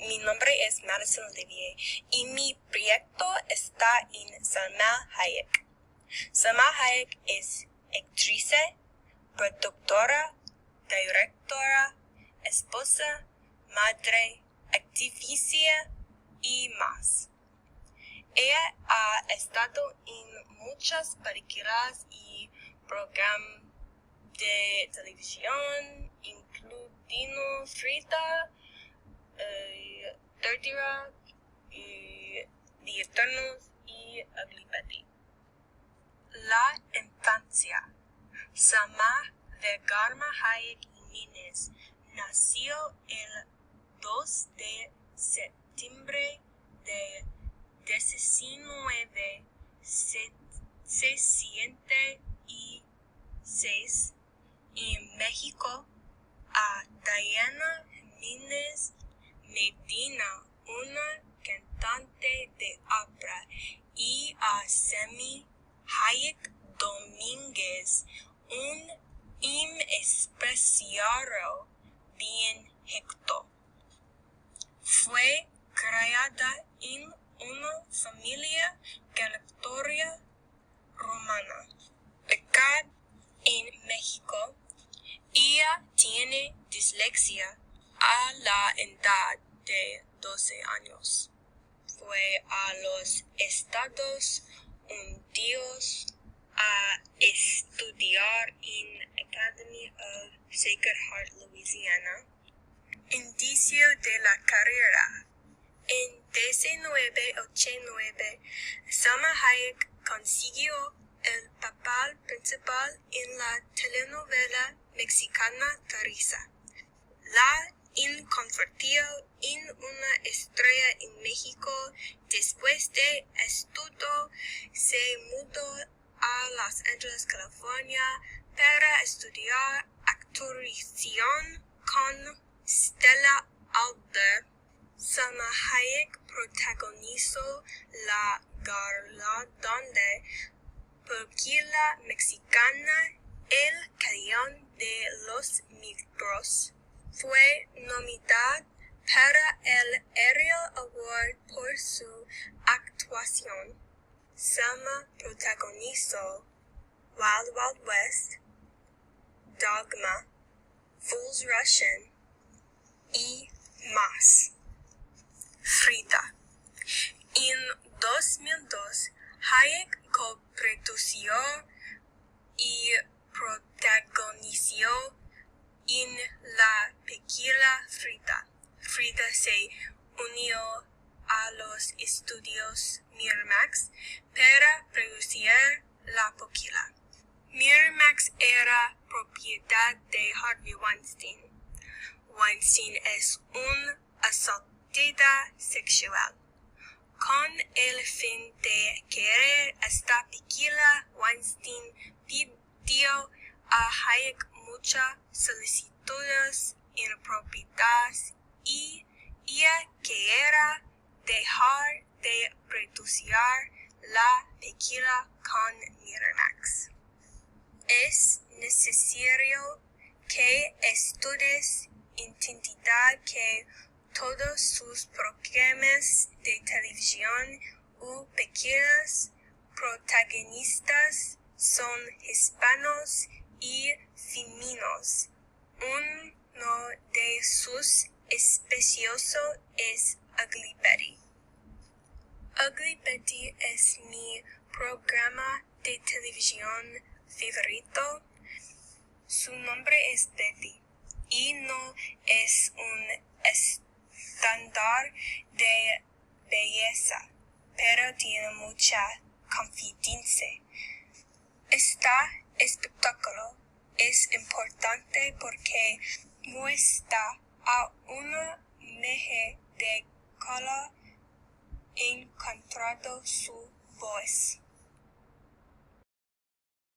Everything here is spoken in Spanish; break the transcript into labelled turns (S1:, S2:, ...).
S1: Mi nombre es Madison Olivier y mi proyecto está en Salma Hayek. Salma Hayek es actriz, productora, directora, esposa, madre, activista y más. Ella ha estado en muchas películas y programas de televisión, incluyendo Frida, Dirty Rock, The Eternals y Ugly Betty. La infancia. Salma Vergara Hayek Jiménez nació el 2 de septiembre de 1966 en México a Diana Jiménez Medina, una cantante de ópera, y a Semi Hayek Domínguez, un empresario bien rico. Fue criada en una familia católica romana. Ubicada en México, ella tiene dislexia a la edad de 12 años. Fue a los Estados Unidos a estudiar en Academy of Sacred Heart, Louisiana. Inicio de la carrera. En 1989, Salma Hayek consiguió el papel principal en la telenovela mexicana Teresa. La convirtió en una estrella en México. Después de estudio, se mudó a Los Ángeles, California, para estudiar actuación con Stella Adler. Salma Hayek protagonizó la galardonada película mexicana El Cañón de los Milagros. Fue nominada para el Ariel Award por su actuación. Salma protagonizó Wild Wild West, Dogma, Fools Rush y más. Frida. En 2002, Hayek co-produjo y protagonizó en la película Frida. Frida se unió a los estudios Miramax para producir la película. Miramax era propiedad de Harvey Weinstein. Weinstein es un asaltante sexual. Con el fin de crear esta película, Weinstein pidió a Hayek muchas solicitudes inapropiadas y ella quería dejar de producir la película con Miramax. Es necesario que estudies entender que todos sus programas de televisión u películas protagonistas son hispanos y femeninos. Uno de sus especiosos es Ugly Betty. Ugly Betty es mi programa de televisión favorito. Su nombre es Betty y no es un estándar de belleza, pero tiene mucha confianza. Este espectáculo es importante porque muestra a una mujer de color encontrando su voz.